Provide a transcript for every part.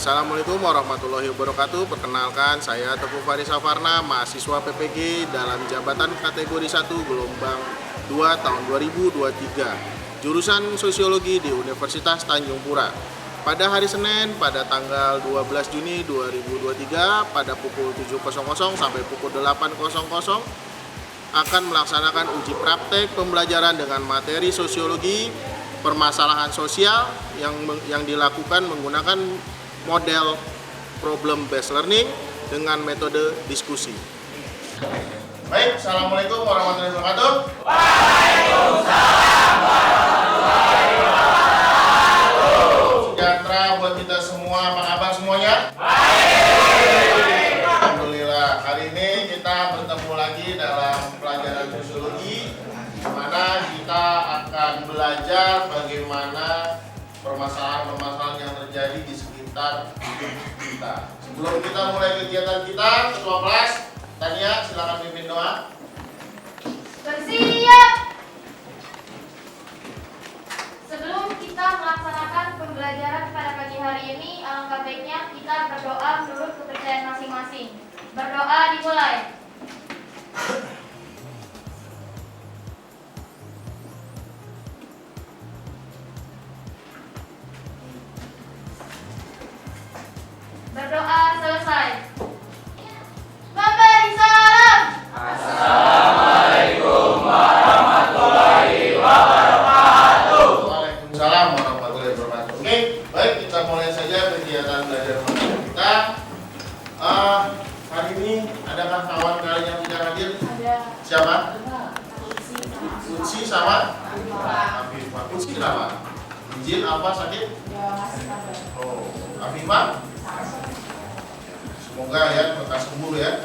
Assalamualaikum warahmatullahi wabarakatuh. Perkenalkan, saya Teguh Faris Safarna, mahasiswa PPG dalam jabatan kategori 1 gelombang 2 tahun 2023, jurusan Sosiologi di Universitas Tanjung Pura. Pada hari Senin, pada tanggal 12 Juni 2023, pada pukul 7.00 sampai pukul 8.00, akan melaksanakan uji praktek pembelajaran dengan materi sosiologi permasalahan sosial yang dilakukan menggunakan model problem based learning dengan metode diskusi. Baik, Assalamualaikum warahmatullahi wabarakatuh. Waalaikumsalam warahmatullahi wabarakatuh. Sejahtera buat kita semua, apa kabar semuanya? Baik. Alhamdulillah, hari ini kita bertemu lagi dalam pelajaran sosiologi, di mana kita akan belajar bagaimana permasalahan-permasalahan yang terjadi di sekitar hidup kita. Sebelum kita mulai kegiatan kita, ketua kelas Tania, silakan pimpin doa. Bersiap. Sebelum kita melaksanakan pembelajaran pada pagi hari ini, alangkah baiknya kita berdoa menurut kepercayaan masing-masing. Berdoa dimulai. Berdoa selesai. Memberi salam. Assalamualaikum warahmatullahi wabarakatuh. Waalaikumsalam warahmatullahi wabarakatuh. Oke, baik, kita mulai saja kegiatan belajar mengajar kita. Hari ini adakah kawan kalian yang tidak hadir? Ada. Siapa? Kunci Kunci sama Afifah. Kunci kenapa? Izin apa sakit? Ya, masih ada. Oh, Afifah? Semoga ya lekas sembuh ya.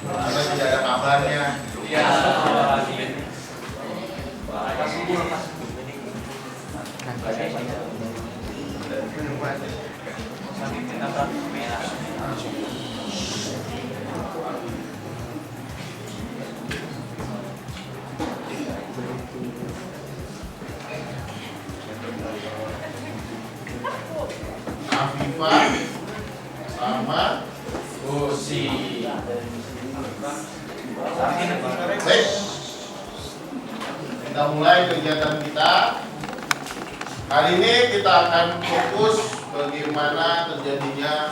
Karena tidak ada kabarnya. Ya. Afifah sama Kursi. baik. Kita mulai kegiatan kita. Hari ini kita akan fokus bagaimana terjadinya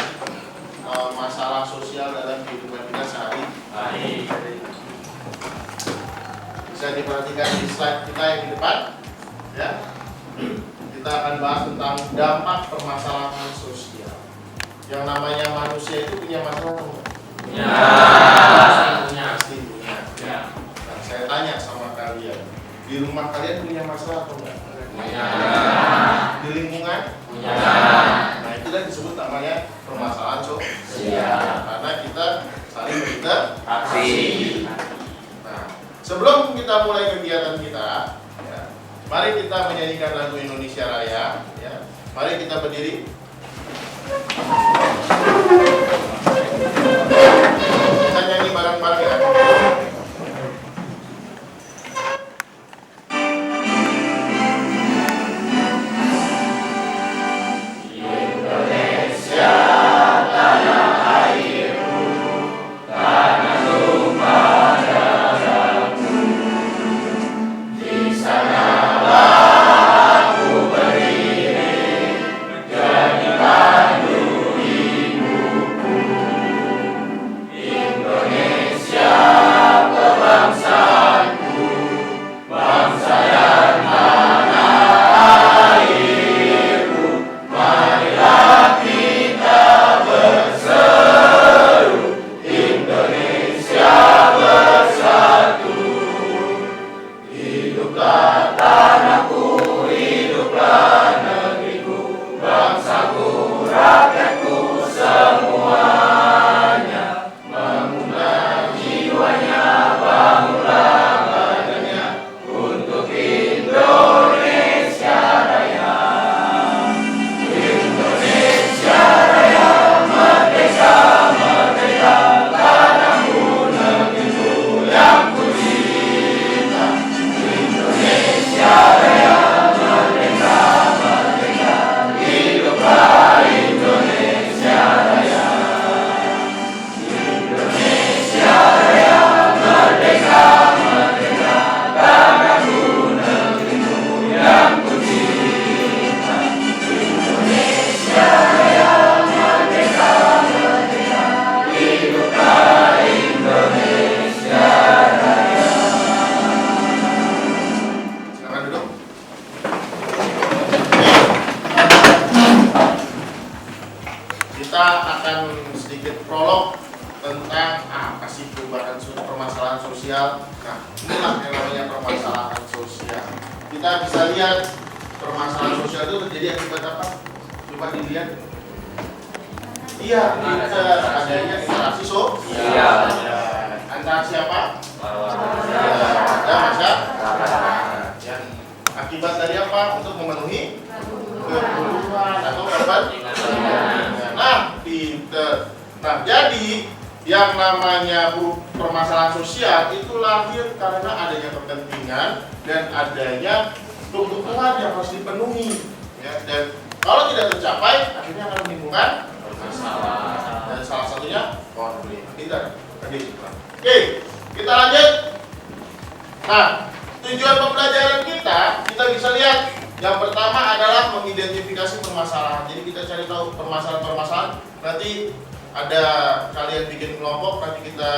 masalah sosial dalam kehidupan kita sehari-hari. Bisa diperhatikan di slide kita yang di depan, ya. Kita akan bahas tentang dampak permasalahan sosial. Yang namanya manusia itu punya masalah enggak? Pasti punya. Nah, saya tanya sama kalian, di rumah kalian punya masalah atau enggak? Di lingkungan? Nah, itulah disebut namanya permasalahan sosial. Karena kita saling berinteraksi. Nah, sebelum kita mulai kegiatan kita, ya, mari kita menyanyikan lagu Indonesia Raya. Ya. Mari kita berdiri. Kita nyanyi bareng-bareng ya. Di sana aku berdiri. kita akan sedikit prolog tentang apa sih perubahan permasalahan sosial. Nah, inilah yang namanya permasalahan sosial. Kita bisa lihat permasalahan sosial itu terjadi akibat apa? Coba dilihat. Iya, kita adanya interaksi sosial. Antara siapa? Ada masyarakat. Yang akibat dari apa? Untuk memenuhi kebutuhan atau kepentingan. Nah, pinter. Nah, jadi yang namanya permasalahan sosial itu lahir karena adanya kepentingan dan adanya kebutuhan yang harus dipenuhi, ya. Dan kalau tidak tercapai, akhirnya akan menimbulkan masalah. Dan salah satunya konflik. Pintar. Oke, kita lanjut. Nah, tujuan pembelajaran kita bisa lihat. Yang pertama adalah mengidentifikasi permasalahan. Jadi kita cari tahu permasalahan-permasalahan. Nanti ada kalian bikin kelompok, nanti kita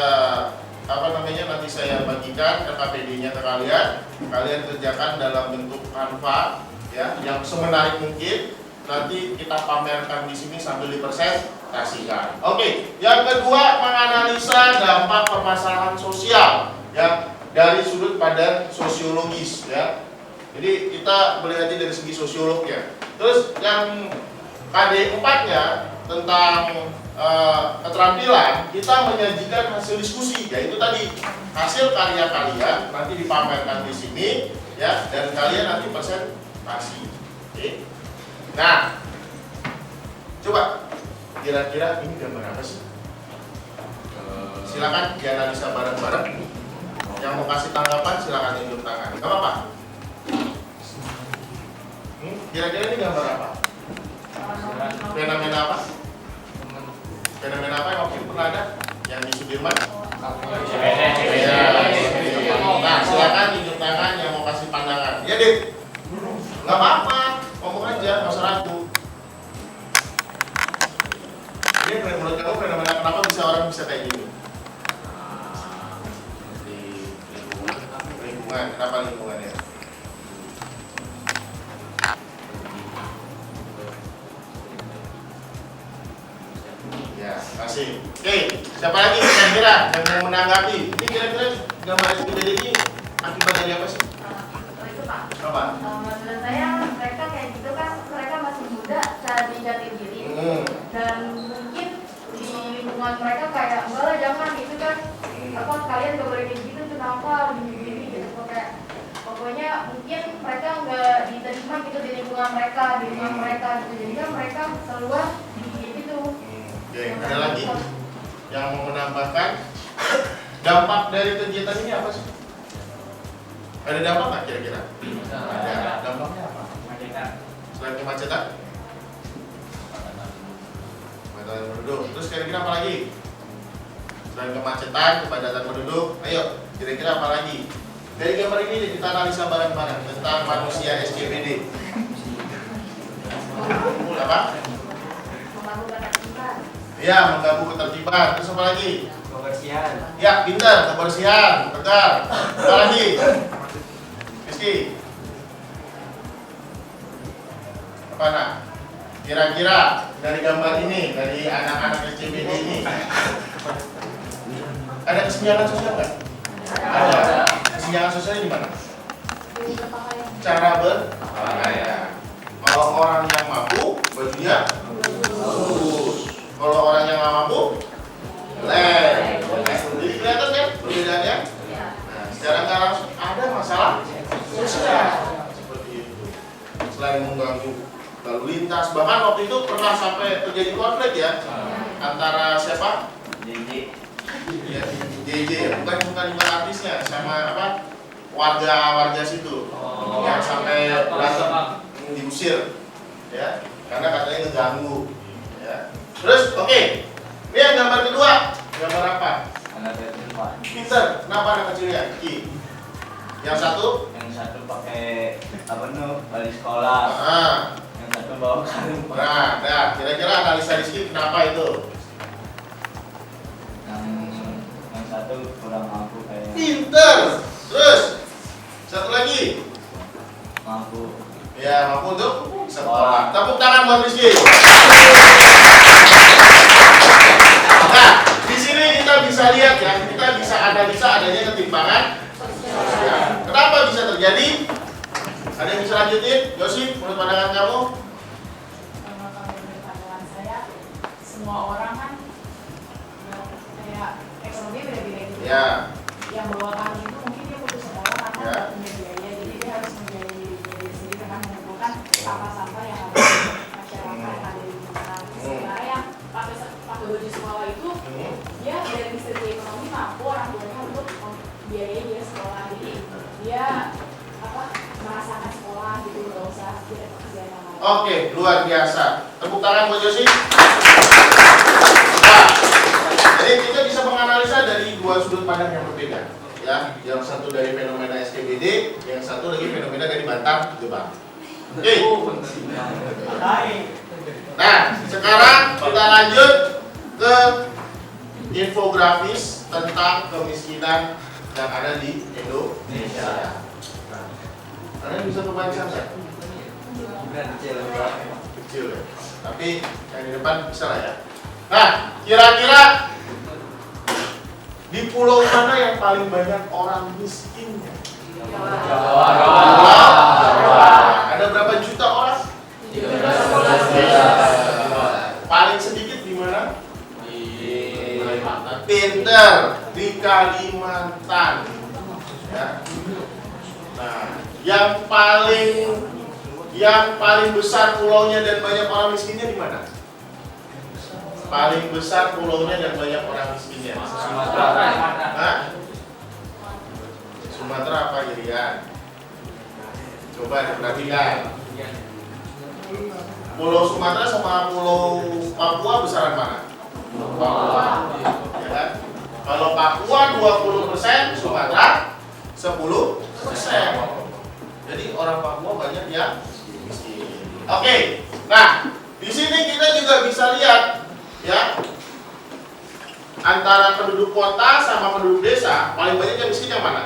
nanti saya bagikan RKPD-nya ke kalian. Kalian kerjakan dalam bentuk Canva, ya, yang semenarik mungkin. Nanti kita pamerkan di sini sambil dipresentasikan. Oke, yang kedua menganalisa dampak permasalahan sosial, ya, dari sudut pandang sosiologis, ya. Jadi kita melihatnya dari segi sosiolog, ya. Terus yang KD 4-nya tentang keterampilan, kita menyajikan hasil diskusi, yaitu tadi hasil karya kalian nanti dipamerkan di sini, ya, dan kalian nanti presentasi. Oke. Nah, coba kira-kira ini gambar apa sih? Silakan dianalisa bareng-bareng. Yang mau kasih tanggapan silakan tunjuk tangan. Gak apa-apa. Kira-kira ini gambar apa? Fenomena apa? Fenomena apa yang waktu itu pernah ada? Yang di Sudirman? Nah, silakan tunjuk tangan yang mau kasih pandangan. Ya, Dik. Gak apa-apa, ngomong aja, nggak usah ragu. Ini menurut kamu fenomena kenapa orang bisa kayak gini? Di lingkungan, kenapa lingkungannya? Ya, kasih. Oke, siapa lagi kira-kira yang mau menanggapi? Ini kira-kira gambar yang sudah ini akibat dari apa sih? Itu Pak. Apa? Menurut saya mereka kayak gitu kan, mereka masih muda, cari jati diri. Dan mungkin di lingkungan mereka kayak enggak lah jangan gitu kan. Apa kalian gak boleh kayak gitu, kenapa gini-gini gitu pokoknya mungkin mereka nggak diterima gitu di lingkungan mereka, gitu. Jadi kan mereka keluar gitu. Oke, ada lagi yang mau menambahkan dampak dari kegiatan ini apa sih? Ada dampak nggak kira-kira? Ada. Dampaknya apa? Kemacetan. Selain kemacetan? Kepadatan penduduk. Terus kira-kira apa lagi? Selain kemacetan, kepadatan penduduk. Ayo, kira-kira apa lagi? Dari gambar ini kita analisa bareng-bareng tentang manusia SCBD. Apa? Ya, mengganggu ketertiban. Terus apa lagi? Kebersihan. Ya, pintar, kebersihan, tegar. Apa lagi? Rizky. Apa nak? Kira-kira dari gambar ini, dari anak-anak SCBD ini, ada kesenjangan sosial nggak? Ada. Kesenjangan sosialnya di mana? Cara berpakaian. Kalau orang yang mampu, bajunya bagus. Kalau orang yang nggak mampu, jadi kelihatan kan perbedaannya? Nah, secara nggak langsung ada masalah sosial seperti itu. Selain mengganggu lalu lintas, bahkan waktu itu pernah sampai terjadi konflik ya antara siapa? JJ. Ya, JJ ya, bukan artisnya, sama apa? Warga situ yang sampai berantem diusir, ya, karena katanya ngeganggu, ya. Terus, oke, ini yang gambar kedua, gambar apa? Anak kecil Pak. Pinter, kenapa anak kecil ya? Yang satu? Yang satu pakai balik sekolah. Yang satu bawa karung. Nah, kira-kira analisa Rizky kenapa itu? Yang satu kurang mampu kayak. Pinter. Terus, satu lagi? Mampu. Ya, mampu untuk sekolah. Tepuk tangan buat Rizky. semua orang kan kayak ekonomi beda-beda gitu. Ya. Yang bawakan itu mungkin dia putus sekolah karena Ya. punya biaya, jadi dia harus membiayai diri sendiri dengan mengumpulkan sampah-sampah yang ada di masyarakat yang ada di lingkungan. Sebenarnya yang pakai baju sekolah itu dia dari segi ekonomi mampu orang tuanya untuk membiayai dia sekolah, jadi dia merasakan sekolah gitu, nggak usah tidak pekerjaan yang lain. Oke, luar biasa. Tepuk tangan buat Josie. Nah, jadi kita bisa menganalisa dari dua sudut pandang yang berbeda. Ya, yang satu dari fenomena SKBD, yang satu lagi fenomena dari Batam, Jepang. Oke. Nah, sekarang kita lanjut ke infografis tentang kemiskinan yang ada di Indonesia. Nah, kalian bisa kebaca nggak? Kecil ya, tapi yang di depan bisa lah ya. Nah, kira-kira di pulau mana yang paling banyak orang miskinnya? Jawa. Ada berapa juta orang? 13. Paling sedikit di mana? Di Kalimantan. Pinter, di Kalimantan. Ya. Nah, yang paling besar pulaunya dan banyak orang miskinnya di mana? Paling besar pulaunya dan banyak orang miskinnya. Sumatera. Hah? Sumatera apa Irian? Coba diperhatikan. Pulau Sumatera sama Pulau Papua besaran mana? Papua. Ya kan? Kalau Papua 20%, Sumatera 10%. Jadi orang Papua banyak yang miskin. Oke. Nah, di sini kita juga bisa lihat ya, antara penduduk kota sama penduduk desa paling banyak yang miskin yang mana?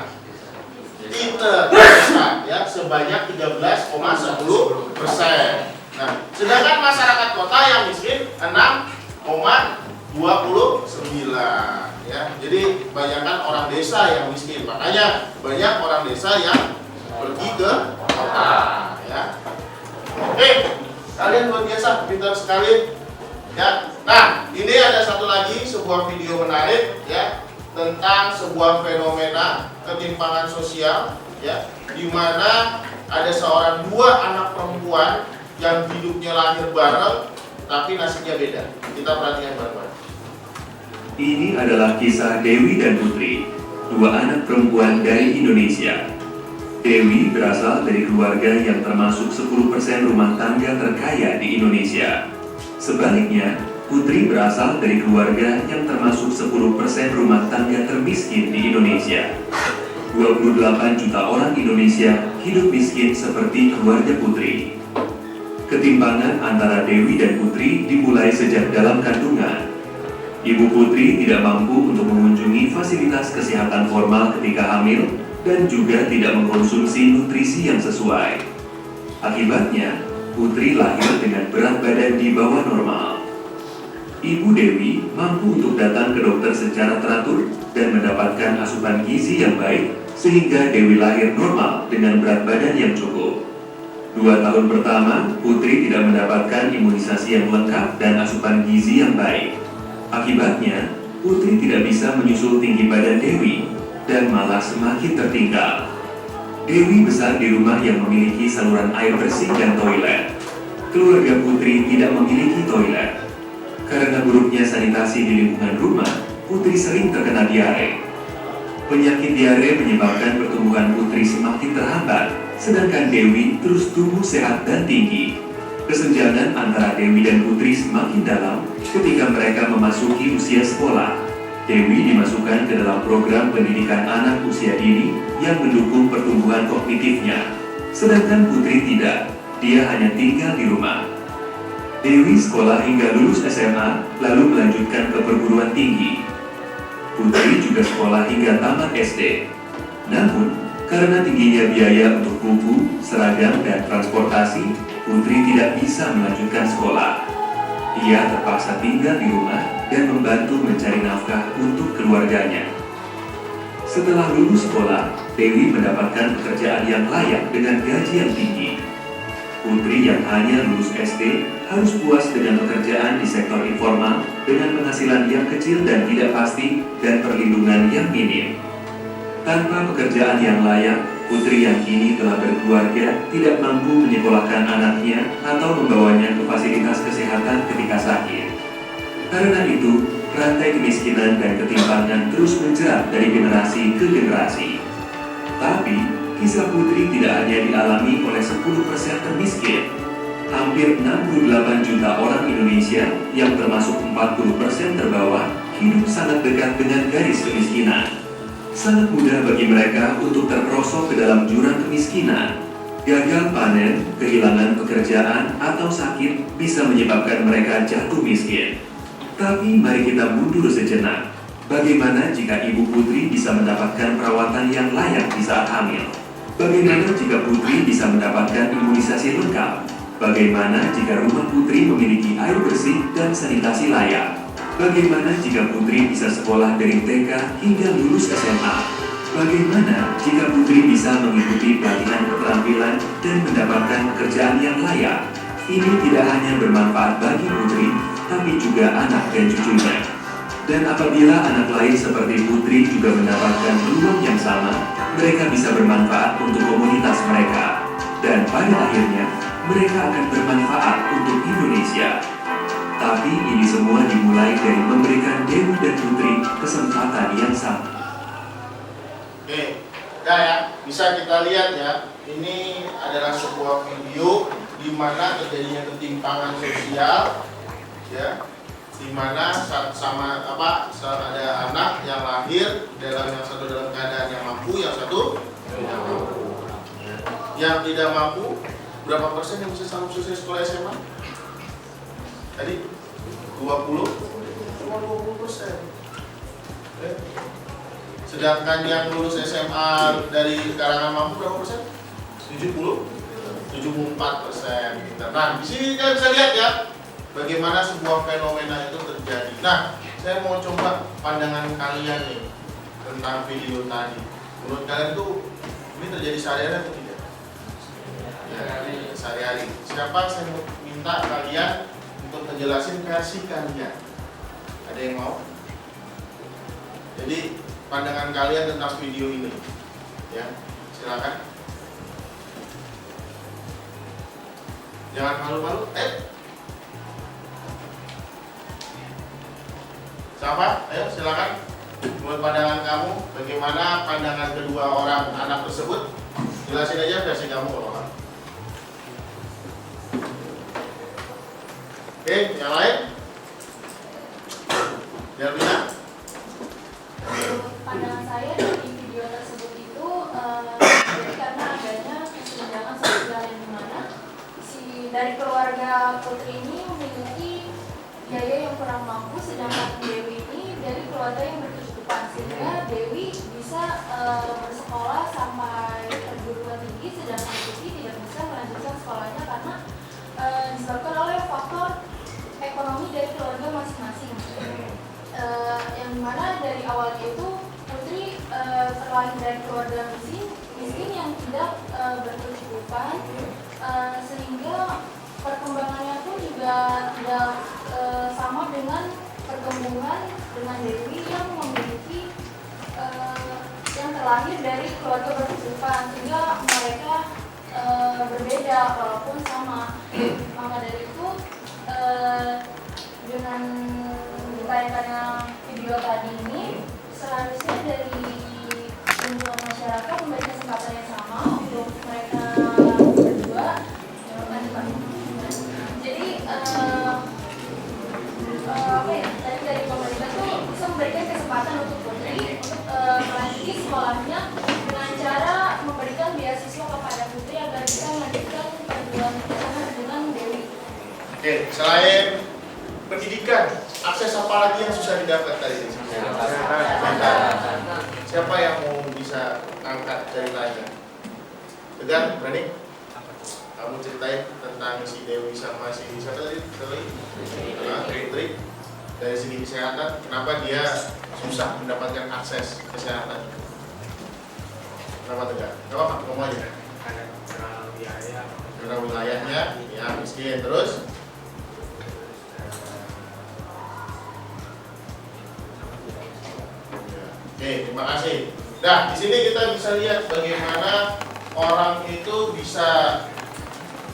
Pinter, desa ya, sebanyak 13,10%. Nah, sedangkan masyarakat kota yang miskin 6,29 ya. Jadi banyakkan orang desa yang miskin. Makanya banyak orang desa yang pergi ke kota ya. Oke, kalian luar biasa, pintar sekali. Ya. Nah, ini ada satu lagi sebuah video menarik ya tentang sebuah fenomena ketimpangan sosial ya, di mana ada dua anak perempuan yang hidupnya lahir bareng tapi nasibnya beda. Kita perhatikan bareng-bareng. Ini adalah kisah Dewi dan Putri, dua anak perempuan dari Indonesia. Dewi berasal dari keluarga yang termasuk 10% rumah tangga terkaya di Indonesia. Sebaliknya, Putri berasal dari keluarga yang termasuk 10% rumah tangga termiskin di Indonesia. 28 juta orang Indonesia hidup miskin seperti keluarga Putri. Ketimpangan antara Dewi dan Putri dimulai sejak dalam kandungan. Ibu Putri tidak mampu untuk mengunjungi fasilitas kesehatan formal ketika hamil dan juga tidak mengkonsumsi nutrisi yang sesuai. Akibatnya, Putri lahir dengan berat badan di bawah normal. Ibu Dewi mampu untuk datang ke dokter secara teratur dan mendapatkan asupan gizi yang baik sehingga Dewi lahir normal dengan berat badan yang cukup. 2 tahun pertama, Putri tidak mendapatkan imunisasi yang lengkap dan asupan gizi yang baik. Akibatnya, Putri tidak bisa menyusul tinggi badan Dewi dan malah semakin tertinggal. Dewi besar di rumah yang memiliki saluran air bersih dan toilet. Keluarga Putri tidak memiliki toilet. Karena buruknya sanitasi di lingkungan rumah, Putri sering terkena diare. Penyakit diare menyebabkan pertumbuhan Putri semakin terhambat, sedangkan Dewi terus tumbuh sehat dan tinggi. Kesenjangan antara Dewi dan Putri semakin dalam ketika mereka memasuki usia sekolah. Dewi dimasukkan ke dalam program pendidikan anak usia dini yang mendukung pertumbuhan kognitifnya. Sedangkan Putri tidak, dia hanya tinggal di rumah. Dewi sekolah hingga lulus SMA, lalu melanjutkan ke perguruan tinggi. Putri juga sekolah hingga tamat SD. Namun, karena tingginya biaya untuk buku, seragam, dan transportasi, Putri tidak bisa melanjutkan sekolah. Ia terpaksa tinggal di rumah dan membantu mencari nafkah untuk keluarganya. Setelah lulus sekolah, Dewi mendapatkan pekerjaan yang layak dengan gaji yang tinggi. Putri yang hanya lulus SD harus puas dengan pekerjaan di sektor informal dengan penghasilan yang kecil dan tidak pasti dan perlindungan yang minim. Tanpa pekerjaan yang layak, Putri yang kini telah berkeluarga tidak mampu menyekolahkan anaknya atau membawanya ke fasilitas kesehatan ketika sakit. Karena itu, rantai kemiskinan dan ketimpangan terus menjerat dari generasi ke generasi. Tapi, kisah Putri tidak hanya dialami oleh 10% termiskin. Hampir 68 juta orang Indonesia yang termasuk 40% terbawah hidup sangat dekat dengan garis kemiskinan. Sangat mudah bagi mereka untuk terperosok ke dalam jurang kemiskinan. Gagal panen, kehilangan pekerjaan, atau sakit bisa menyebabkan mereka jatuh miskin. Tapi mari kita mundur sejenak. Bagaimana jika Ibu Putri bisa mendapatkan perawatan yang layak di saat hamil? Bagaimana jika Putri bisa mendapatkan imunisasi lengkap? Bagaimana jika rumah Putri memiliki air bersih dan sanitasi layak? Bagaimana jika Putri bisa sekolah dari TK hingga lulus SMA? Bagaimana jika Putri bisa mengikuti pelatihan keterampilan dan mendapatkan pekerjaan yang layak? Ini tidak hanya bermanfaat bagi Putri, tapi juga anak dan cucunya. Dan apabila anak lain seperti Putri juga mendapatkan peluang yang sama, mereka bisa bermanfaat untuk komunitas mereka. Dan pada akhirnya, mereka akan bermanfaat untuk Indonesia. Tapi ini semua dimulai dari memberikan Dewi dan Putri kesempatan yang sama. Oke, ya, bisa kita lihat ya, ini adalah sebuah video di mana terjadinya ketimpangan sosial, ya, di mana saat ada anak yang lahir dalam yang satu dalam keadaan yang mampu, yang satu tidak mampu. Yang tidak mampu, berapa persen yang bisa sanggup selesai sekolah SMA? Tadi 20, cuma 20%. Sedangkan yang lulus SMA dari kalangan mampu berapa persen? 74%. Nah, di sini kita bisa lihat ya, bagaimana sebuah fenomena itu terjadi. Nah, saya mau coba pandangan kalian nih tentang video tadi. Menurut kalian tuh ini terjadi sehari-hari atau tidak? Ya, sehari-hari. Siapa saya mau minta kalian untuk menjelasin versi kalian? Ada yang mau? Jadi pandangan kalian tentang video ini, ya, silakan. Jangan malu-malu. Siapa? Ayo silakan. Menurut pandangan kamu, bagaimana pandangan kedua orang anak tersebut? Jelasin aja versi kamu kalau kamu. Oke, yang lain? Delvina? Pandangan saya dari video tersebut itu jadi karena adanya kesenjangan sosial yang dimana dari keluarga Putri ini memiliki biaya yang kurang mampu, sedangkan Dewi ini dari keluarga yang berkecukupan, sehingga Dewi bisa bersekolah sampai perguruan tinggi, sedangkan Putri tidak bisa melanjutkan sekolahnya karena disebabkan oleh faktor ekonomi dari keluarga masing-masing. Yang dimana dari awalnya itu Putri terlahir dari keluarga miskin yang tidak berkecukupan, sehingga perkembangannya pun juga tidak sama dengan perkembangan dengan Dewi yang memiliki yang terlahir dari keluarga berkecukupan, sehingga mereka berbeda walaupun sama. Maka dari itu dengan ditayangkannya video tadi ini seharusnya dari lingkungan masyarakat memberi kesempatan yang sama untuk mereka berdua. Jadi tadi dari pemerintah tuh bisa memberikan kesempatan untuk Putri untuk melanjutkan sekolahnya dengan cara memberikan beasiswa kepada Putri agar bisa melanjutkan perguruan tinggi dengan Dewi. Oke, selain pendidikan, akses apa lagi yang susah didapat tadi? Siapa yang mau bisa angkat ceritanya? Tegar, berani? Kamu ceritain tentang si Dewi sama si siapa tadi? Putri. Dari segi kesehatan, kenapa dia susah mendapatkan akses kesehatan? Kenapa Tegar? Kenapa Pak? Ngomong aja. Karena biaya. Karena wilayahnya, ya miskin. Terus? Oke, terima kasih. Nah, di sini kita bisa lihat bagaimana orang itu bisa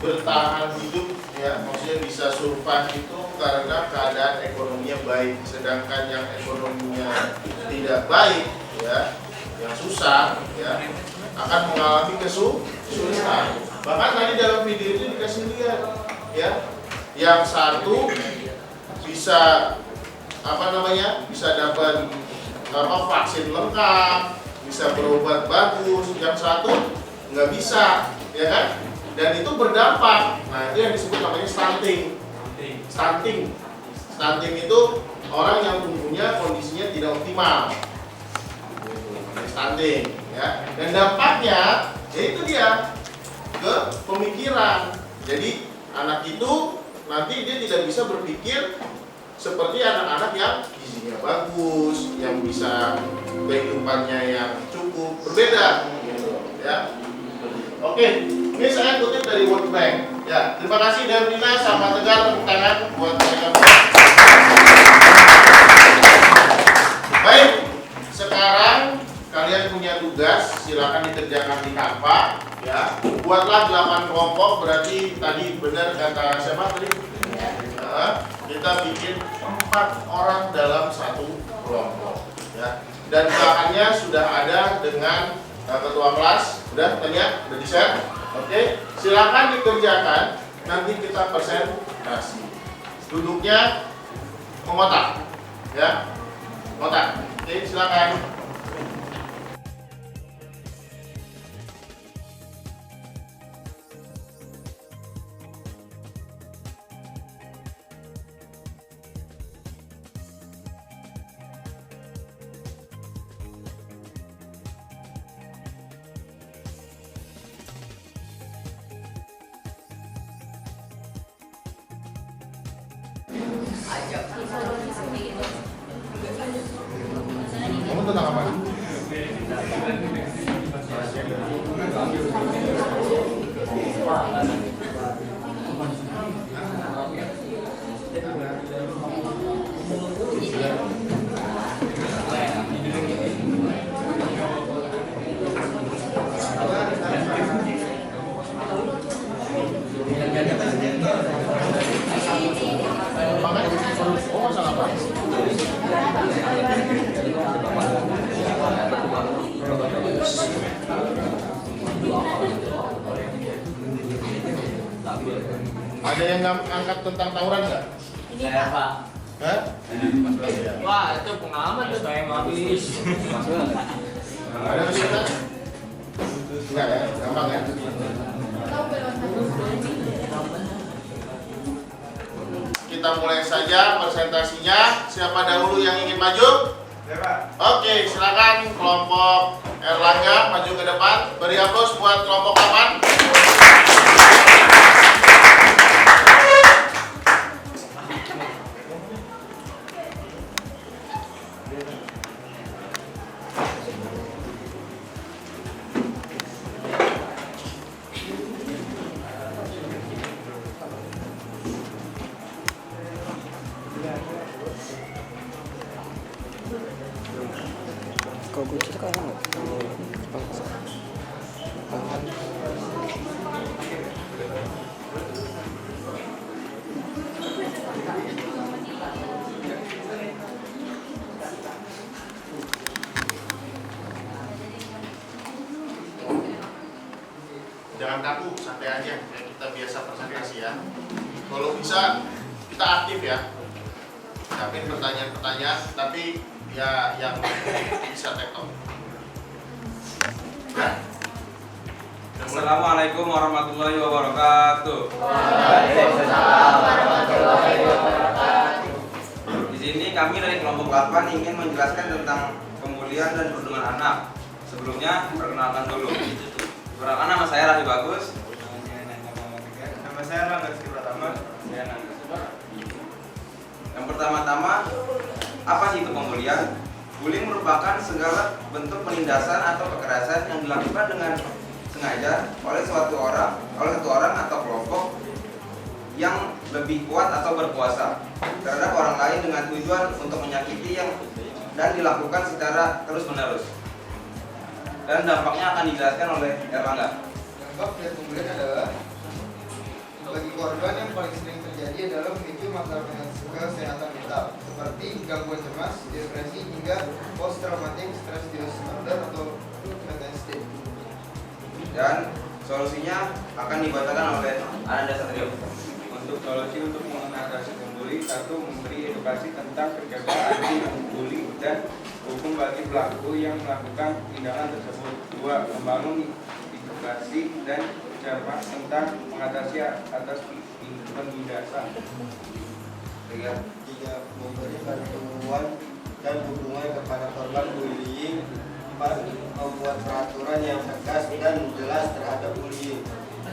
bertahan hidup, ya, maksudnya bisa survive itu karena keadaan ekonominya baik. Sedangkan yang ekonominya tidak baik, ya, yang susah, ya, akan mengalami kesulitan. Bahkan tadi dalam video itu dikasih lihat, ya, yang satu bisa bisa dapat vaksin lengkap, bisa berobat bagus, yang satu nggak bisa, ya kan? Dan itu berdampak. Nah, itu yang disebut namanya stunting. Stunting itu orang yang tumbuhnya kondisinya tidak optimal. Stunting, ya. Dan dampaknya, ya itu dia ke pemikiran. Jadi anak itu nanti dia tidak bisa berpikir seperti anak-anak yang gizinya bagus, yang bisa kehidupannya yang cukup, berbeda, gitu, ya. Oke, ini saya kutip dari World Bank. Ya, terima kasih Darmina sama Tegar, tepuk tangan buat mereka. Baik, sekarang kalian punya tugas, silakan dikerjakan di Canva, ya. Buatlah 8 kelompok, berarti tadi benar kata siapa tadi? Kita bikin 4 orang dalam satu kelompok, ya. Dan bahannya sudah ada dengan ketua kelas, udah lihat, udah di-share. Oke, silakan dikerjakan. Nanti kita presentasi. Duduknya mengotak, ya, mengotak. Oke, silakan. Kamu tentang apa? Oh, masalah apa? Ada yang angkat tentang tawuran nggak? Saya Pak. Hah? Wah, itu pengalaman tuh saya habis. Ada kesulitan? Enggak ya, gampang ya. Kita mulai saja presentasinya. Siapa dahulu yang ingin maju? Oke, silakan kelompok Erlangga maju ke depan. Beri aplaus buat kelompok 8. Kalau gue cerita kan jangan kaku, santai aja kayak kita biasa presentasi ya. Kalau bisa kita aktif ya. Siapin pertanyaan-pertanyaan, tapi ya yang bisa tektok. Assalamualaikum warahmatullahi wabarakatuh. Waalaikumsalam warahmatullahi wabarakatuh. Di sini kami dari kelompok 8 ingin menjelaskan tentang pembulian dan perlindungan anak. Sebelumnya perkenalkan dulu. Perkenalkan, nama saya Rafi Bagus. Nama saya Rangga Rizky Pratama. Yang pertama-tama, apa sih itu pembulian? Bullying merupakan segala bentuk penindasan atau kekerasan yang dilakukan dengan sengaja oleh satu orang atau kelompok yang lebih kuat atau berkuasa terhadap orang lain dengan tujuan untuk menyakiti yang dan dilakukan secara terus-menerus. Dan dampaknya akan dijelaskan oleh Erlangga. Dampak dari pembulian adalah bagi korban yang paling sering terjadi adalah memicu masalah kesehatan mental seperti gangguan cemas, depresi, hingga post traumatic stress disorder atau PTSD. Dan solusinya akan dibacakan oleh Ananda Satrio. Untuk solusi untuk mengatasi pembuli, 1. Memberi edukasi tentang pencegahan anti membuli dan hukum bagi pelaku yang melakukan tindakan tersebut. 2. Membangun edukasi dan cermat tentang mengatasi atas penindasan. 3. Memberi bantuan dan dukungan kepada korban bullying. 4. Membuat peraturan yang tegas dan jelas terhadap bullying.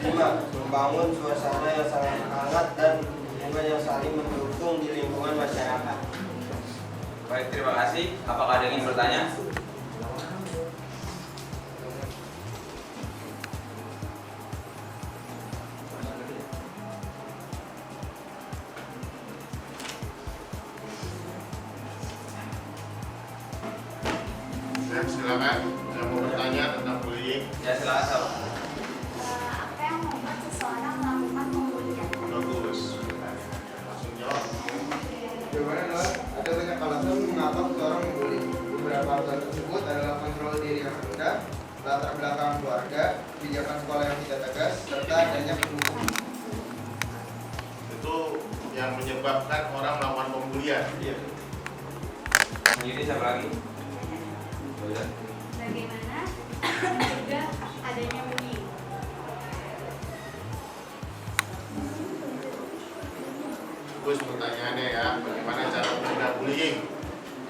5. Membangun suasana yang sangat hangat dan lingkungan yang saling mendukung di lingkungan masyarakat. Baik, terima kasih. Apakah ada yang ingin bertanya? Ya, silakan yang mau bertanya tentang bullying. Ya, silakan Sal. Apa yang membuat seseorang melakukan pembulian? Bagus. Langsung jawab. Jawabannya adalah ada banyak alasan mengapa seseorang membuli. Beberapa alasan tersebut adalah kontrol diri yang rendah, latar belakang keluarga, kebijakan sekolah yang tidak tegas, serta adanya pendukung. Itu yang menyebabkan orang melakukan pembulian. Iya. Jadi siapa lagi? Udah. Bagaimana mencegah adanya bullying? Bagus pertanyaannya ya. Bagaimana cara mencegah bullying?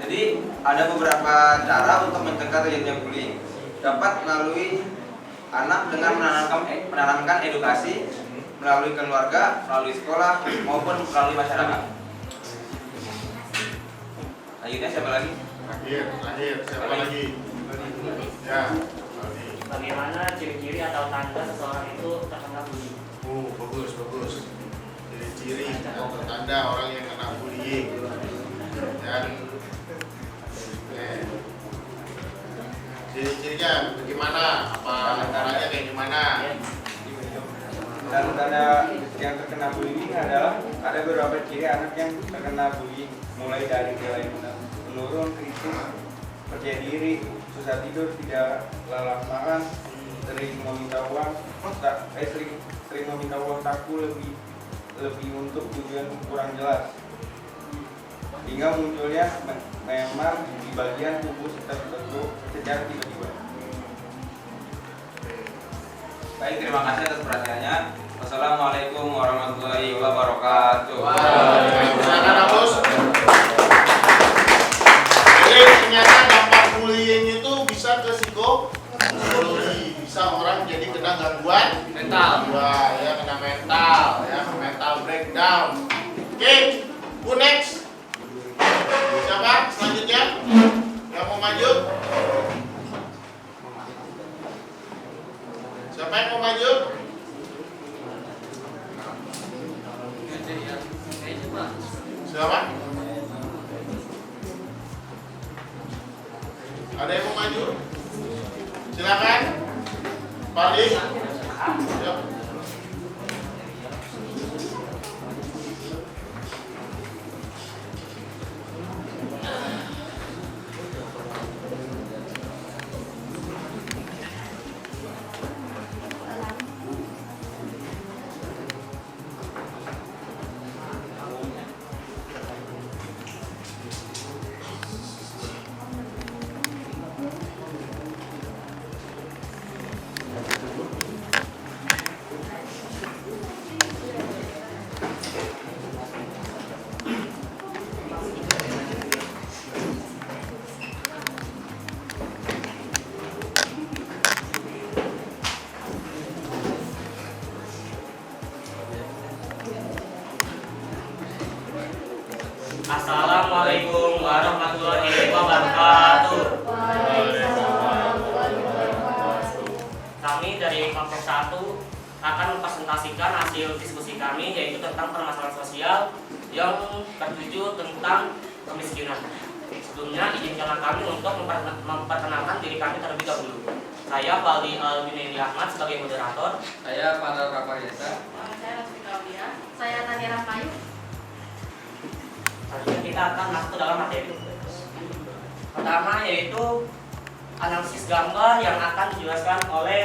Jadi ada beberapa cara untuk mencegah terjadinya bullying. Dapat melalui anak dengan menanamkan edukasi melalui keluarga, melalui sekolah maupun melalui masyarakat. Akhirnya siapa lagi? Akhir. Siapa lagi? Ya. Bagaimana ciri-ciri atau tanda seseorang itu terkena bullying? Bagus. Ciri-ciri atau tanda orang yang kena bullying. Dan ciri-cirinya bagaimana? Apa caranya kayak gimana? Dan tanda yang terkena bullying adalah ada beberapa ciri anak yang terkena bullying, mulai dari nilai menurun, kritis, percaya diri, susah tidur, tidak lelah makan, sering meminta uang, sering meminta uang saku lebih untuk tujuan kurang jelas, hingga munculnya memar di bagian tubuh tertentu secara tiba-tiba. Baik, terima kasih atas perhatiannya. Wassalamualaikum warahmatullahi wabarakatuh. Silakan Agus. Jadi ternyata dampak bullying itu bisa ke psikologi, bisa orang jadi kena gangguan mental, ya kena mental, ya mental breakdown. Oke, who next? Siapa selanjutnya yang mau maju? Siapa yang mau maju? Siapa? Ada yang mau maju? Silakan. Paling. Yuk. Assalamualaikum warahmatullahi wabarakatuh. Kami dari kelompok 1 akan mempresentasikan hasil diskusi kami, yaitu tentang permasalahan sosial yang tertuju tentang kemiskinan. Sebelumnya izinkanlah kami untuk memperkenalkan diri kami terlebih dahulu. Saya Valdi Albineni Ahmad sebagai moderator. Saya Farel Rapariesa. Saya Rasmi Claudia. Saya Tania Rahmayu. Selanjutnya kita akan masuk ke dalam materi. Pertama yaitu analisis gambar yang akan dijelaskan oleh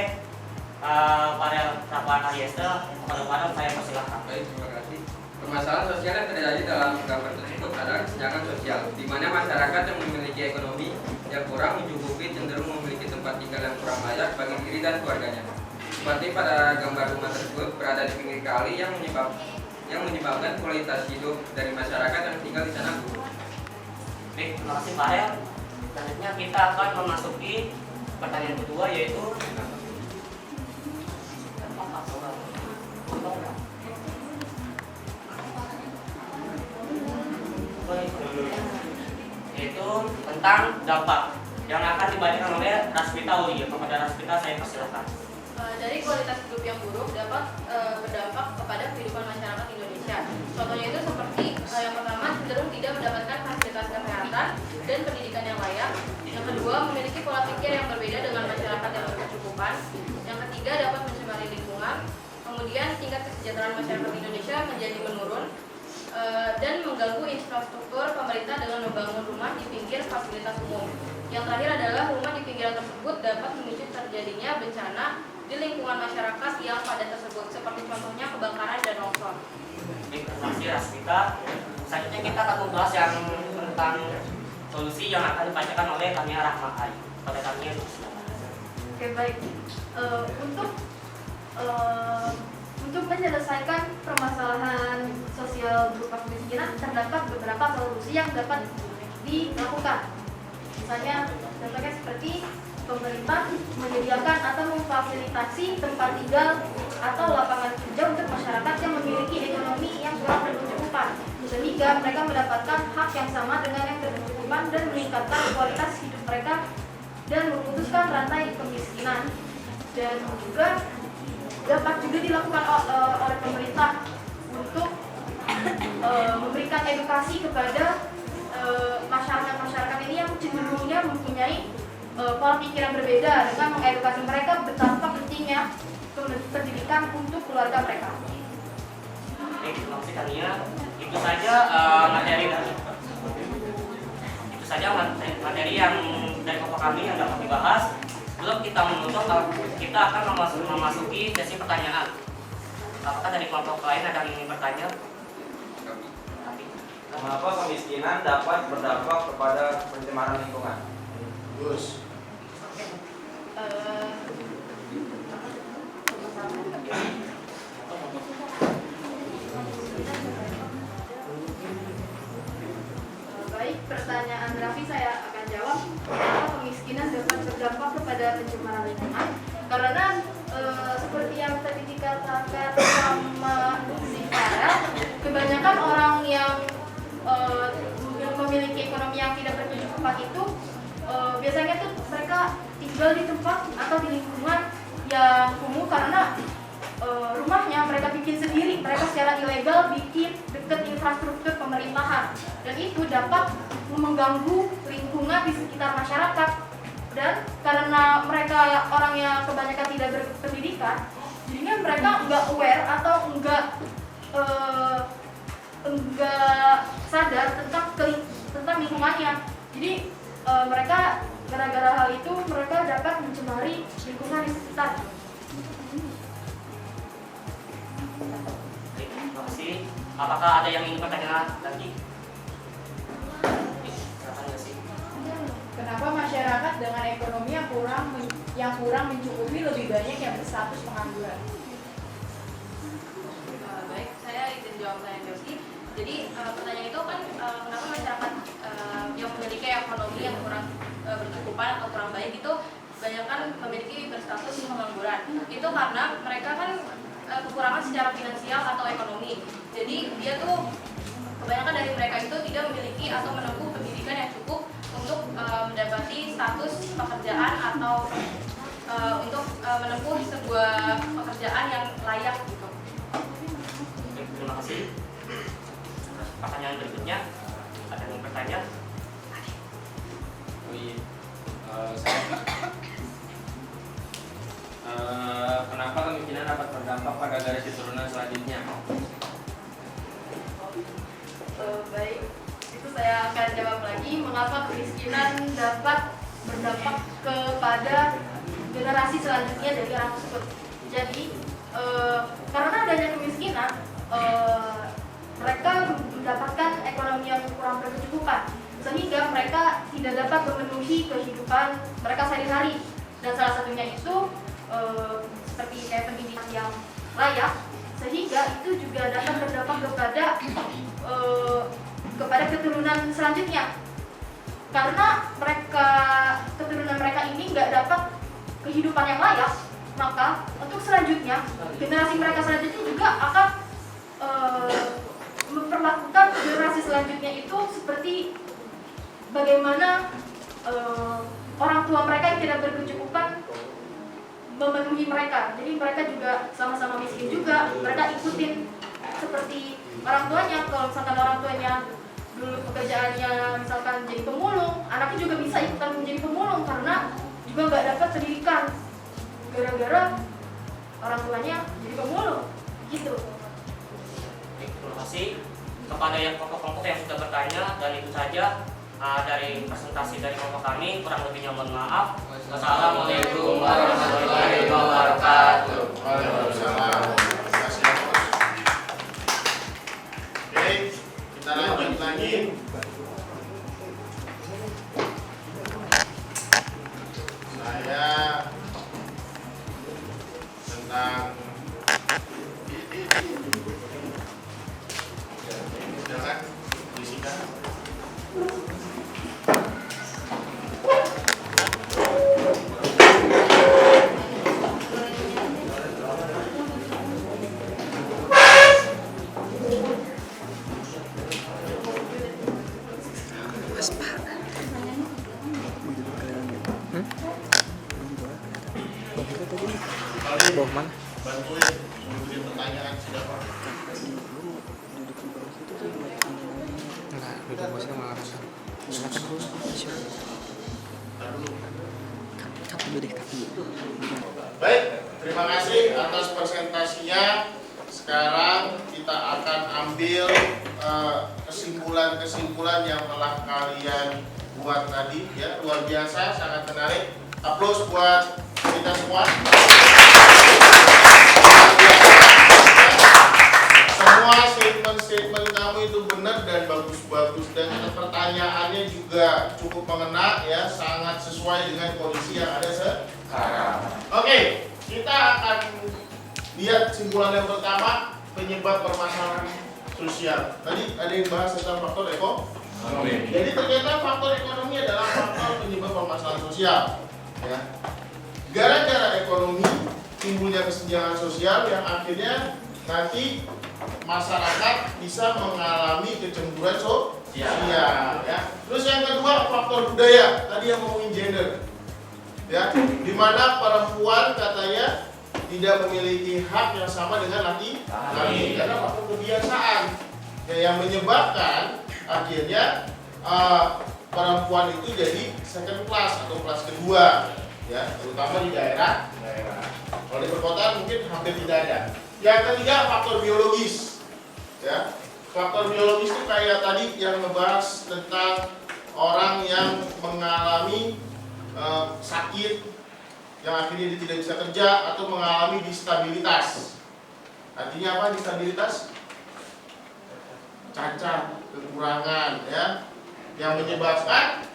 Farel Rapariesa. Kepada saya persilahkan. Baik, terima kasih. Permasalahan sosial yang terjadi dalam gambar tersebut adalah kesenjangan sosial, di mana masyarakat yang memiliki ekonomi yang kurang mencukupi cenderung memiliki tempat tinggal yang kurang layak bagi diri dan keluarganya. Seperti pada gambar rumah tersebut berada di pinggir kali yang menyebabkan kualitas hidup dari masyarakat yang tinggal di sana buruk. Baik, terima kasih Farel. Selanjutnya kita akan memasuki pertanyaan kedua yaitu tentang dampak yang akan dibacakan oleh Rasmita Uli. Kepada Rasmita saya persilakan. Dari kualitas hidup yang buruk dapat berdampak kepada kehidupan masyarakat Indonesia. Contohnya itu seperti yang pertama, cenderung tidak mendapatkan fasilitas kesehatan dan pendidikan yang layak. Yang kedua, memiliki pola pikir yang berbeda dengan masyarakat yang berkecukupan. Yang ketiga, dapat mencemari lingkungan. Kemudian tingkat kesejahteraan masyarakat Indonesia menjadi menurun dan mengganggu infrastruktur pemerintah dengan membangun rumah di pinggir fasilitas umum. Yang terakhir adalah rumah di pinggiran tersebut dapat memicu terjadinya bencana di lingkungan masyarakat yang padat tersebut, seperti contohnya kebakaran dan longsor. Baik, terima kasih Rasmita. Selanjutnya kita akan membahas yang tentang solusi yang akan dibacakan oleh Tania Rahmayu. Pada Tania, silakan. Oke, baik. Untuk menyelesaikan permasalahan sosial berupa kemiskinan, terdapat beberapa solusi yang dapat dilakukan. Misalnya, contohnya seperti pemerintah menyediakan atau memfasilitasi tempat tinggal atau lapangan kerja untuk masyarakat yang memiliki ekonomi yang kurang berkecukupan, sehingga mereka mendapatkan hak yang sama dengan yang berkecukupan dan meningkatkan kualitas hidup mereka dan memutuskan rantai kemiskinan. Dan juga dapat juga dilakukan oleh pemerintah untuk memberikan edukasi kepada masyarakat ini yang cenderungnya mempunyai pola pikir yang berbeda, dengan mengedukasi mereka betapa pentingnya pendidikan untuk keluarga mereka. Baik, terima kasih Tania. Itu saja materi yang dari kelompok kami yang dapat dibahas. Sebelum kita menutup, kita akan memasuki sesi pertanyaan. Apakah dari kelompok lain ada yang ingin bertanya? Mengapa kemiskinan dapat berdampak kepada pencemaran lingkungan? Gus. Baik, pertanyaan Raffi saya akan jawab. Mengapa kemiskinan dapat berdampak kepada pencemaran lingkungan? Karena seperti yang tadi dikatakan sama si Farel, kebanyakan orang yang memiliki ekonomi yang tidak berkecukupan itu biasanya tuh mereka tinggal di tempat atau di lingkungan yang kumuh karena rumahnya mereka bikin sendiri, mereka secara ilegal bikin dekat infrastruktur pemerintahan, dan itu dapat mengganggu lingkungan di sekitar masyarakat. Dan karena mereka orangnya kebanyakan tidak berpendidikan, jadinya mereka nggak aware atau nggak sadar tentang lingkungannya. Jadi mereka gara-gara hal itu mereka dapat mencemari lingkungan di sekitar. Baik, terima kasih. Apakah ada yang ingin bertanya lagi? Silakan nggak sih? Kenapa masyarakat dengan ekonomi yang kurang mencukupi lebih banyak yang berstatus pengangguran? Baik, saya izin jawab pertanyaan Josi. Jadi pertanyaan itu kan kenapa masyarakat yang memiliki ekonomi yang kurang berkecukupan atau kurang baik itu kebanyakan memiliki berstatus pengangguran. Itu karena mereka kan kekurangan secara finansial atau ekonomi. Jadi dia tuh kebanyakan dari mereka itu tidak memiliki atau menempuh pendidikan yang cukup untuk mendapati status pekerjaan atau untuk menempuh sebuah pekerjaan yang layak gitu. Terima kasih. Pertanyaan berikutnya, ada yang bertanya? dari saya. Kenapa kemiskinan dapat berdampak pada garis keturunan selanjutnya? Baik, itu saya akan jawab lagi mengapa kemiskinan dapat berdampak kepada generasi selanjutnya dari anak tersebut. Jadi karena adanya kemiskinan, mereka mendapatkan ekonomi yang kurang berkecukupan, sehingga mereka tidak dapat memenuhi kehidupan mereka sehari-hari. Dan salah satunya itu seperti kayak pendidikan yang layak, sehingga itu juga dapat berdampak kepada keturunan selanjutnya. Karena keturunan mereka ini nggak dapat kehidupan yang layak, maka untuk selanjutnya generasi mereka selanjutnya juga akan memperlakukan generasi selanjutnya itu seperti bagaimana orang tua mereka yang tidak berkecukupan memenuhi mereka. Jadi mereka juga sama-sama miskin juga, mereka ikutin seperti orang tuanya. Kalau misalkan orang tuanya dulu pekerjaannya misalkan jadi pemulung, anaknya juga bisa ikutan menjadi pemulung karena juga nggak dapat pendidikan gara-gara orang tuanya jadi pemulung gitu. Terima kasih kepada yang kelompok-kelompok yang sudah bertanya, dan itu saja dari presentasi dari kelompok kami. Kurang lebihnya mohon maaf. Wassalamualaikum warahmatullahi wabarakatuh. Waalaikumsalam. Oke, kita lanjut lagi. Saya tentang silakan disikan. Bawah mana? Bantuin menguji pertanyaan siapa? Enggak, duduk bawah sini malah kasar. Silakan dulu. Kapan dulu deh, kapan. Baik, terima kasih atas presentasinya. Sekarang kita akan ambil kesimpulan-kesimpulan yang telah kalian buat tadi, ya. Luar biasa, sangat menarik. Aplaus buat kita semua. Semua statement-statement kamu itu benar dan bagus-bagus, dan pertanyaannya juga cukup mengena, ya, sangat sesuai dengan kondisi yang ada sekarang. Oke, kita akan lihat kesimpulan yang pertama, penyebab permasalahan sosial. Tadi ada yang bahas tentang faktor ekonomi. Jadi ternyata faktor ekonomi adalah faktor penyebab permasalahan sosial, ya. Gara-gara ekonomi timbulnya kesenjangan sosial yang akhirnya nanti masyarakat bisa mengalami kecemburuan sosial, ya. Terus yang kedua faktor budaya, tadi yang ngomongin gender, ya, dimana perempuan katanya tidak memiliki hak yang sama dengan laki-laki karena faktor kebiasaan, ya, yang menyebabkan akhirnya perempuan itu jadi second class atau kelas kedua, ya, terutama di daerah. Kalau di perkotaan mungkin hampir tidak ada. Yang ketiga faktor biologis, ya. Faktor biologis itu kayak tadi yang ngebahas tentang orang yang mengalami sakit yang akhirnya dia tidak bisa kerja atau mengalami distabilitas. Artinya apa distabilitas? Cacat, kekurangan, ya, yang menyebabkan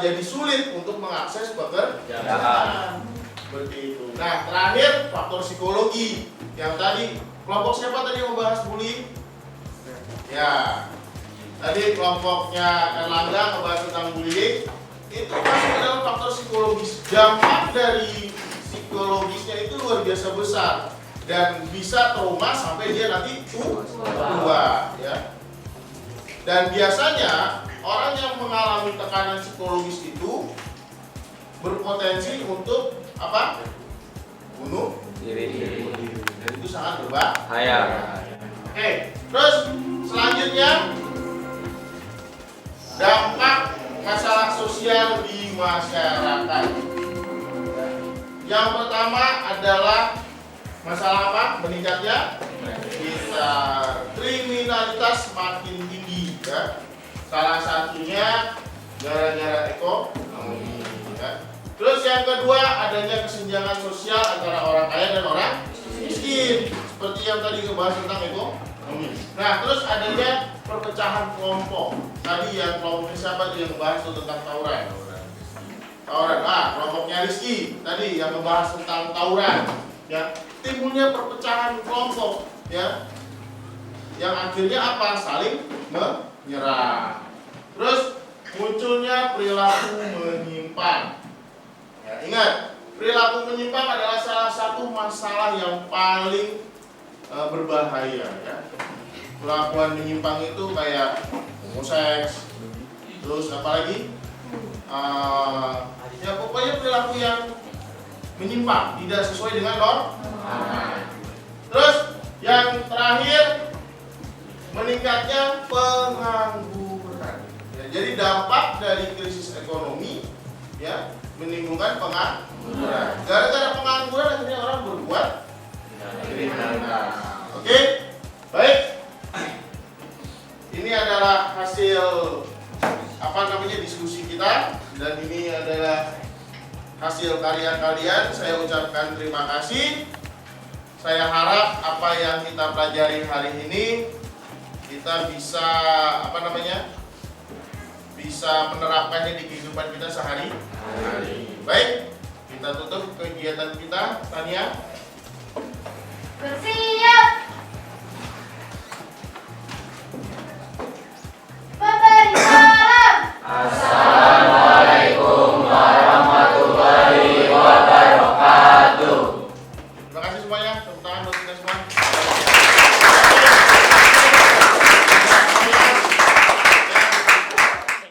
jadi sulit untuk mengakses pekerjaan. Seperti itu. Nah, terakhir faktor psikologi. Yang tadi kelompok siapa tadi yang membahas bullying? Ya, tadi kelompoknya Erlangga membahas tentang bullying. Itu masuk dalam faktor psikologis. Dampak dari psikologisnya itu luar biasa besar dan bisa trauma sampai dia nanti tua, ya. Dan biasanya orang yang mengalami tekanan psikologis itu berpotensi untuk apa? Bunuh diri. Dan itu sangat berbahaya. Oke, terus selanjutnya dampak masalah sosial di masyarakat. Yang pertama adalah masalah apa? Meningkatnya kriminalitas makin tinggi, ya. Salah satunya gara-gara ekonomi, ya. Terus yang kedua adanya kesenjangan sosial antara orang kaya dan orang miskin, seperti yang tadi ngebahas tentang ekonomi. Nah, terus adanya perpecahan kelompok. Tadi yang kelompoknya siapa yang ngebahas tentang tawuran? Kelompoknya Rizky tadi yang membahas tentang tawuran, ya. Timbulnya perpecahan kelompok, ya, yang akhirnya apa? Saling menyerang. Terus munculnya perilaku menyimpang, ya. Ingat, perilaku menyimpang adalah salah satu masalah yang paling berbahaya, ya. Perlakuan menyimpang itu kayak homoseks, terus apa lagi? Ya pokoknya perilaku yang menyimpang, tidak sesuai dengan norma. Terus yang terakhir, meningkatnya pengangguran. Ya, jadi dampak dari krisis ekonomi, ya, menimbulkan pengangguran. Gara-gara pengangguran akhirnya orang berbuat kriminalitas. Oke, baik. Ini adalah hasil diskusi kita, dan ini adalah hasil karya kalian. Saya ucapkan terima kasih. Saya harap apa yang kita pelajari hari ini kita bisa bisa menerapkannya di kehidupan kita sehari-hari. Baik, kita tutup kegiatan kita. Tania, bersiap. Memberi salam. Assalamualaikum warahmatullahi wabarakatuh. terima kasih semuanya. Tepuk tangan buat kita semua.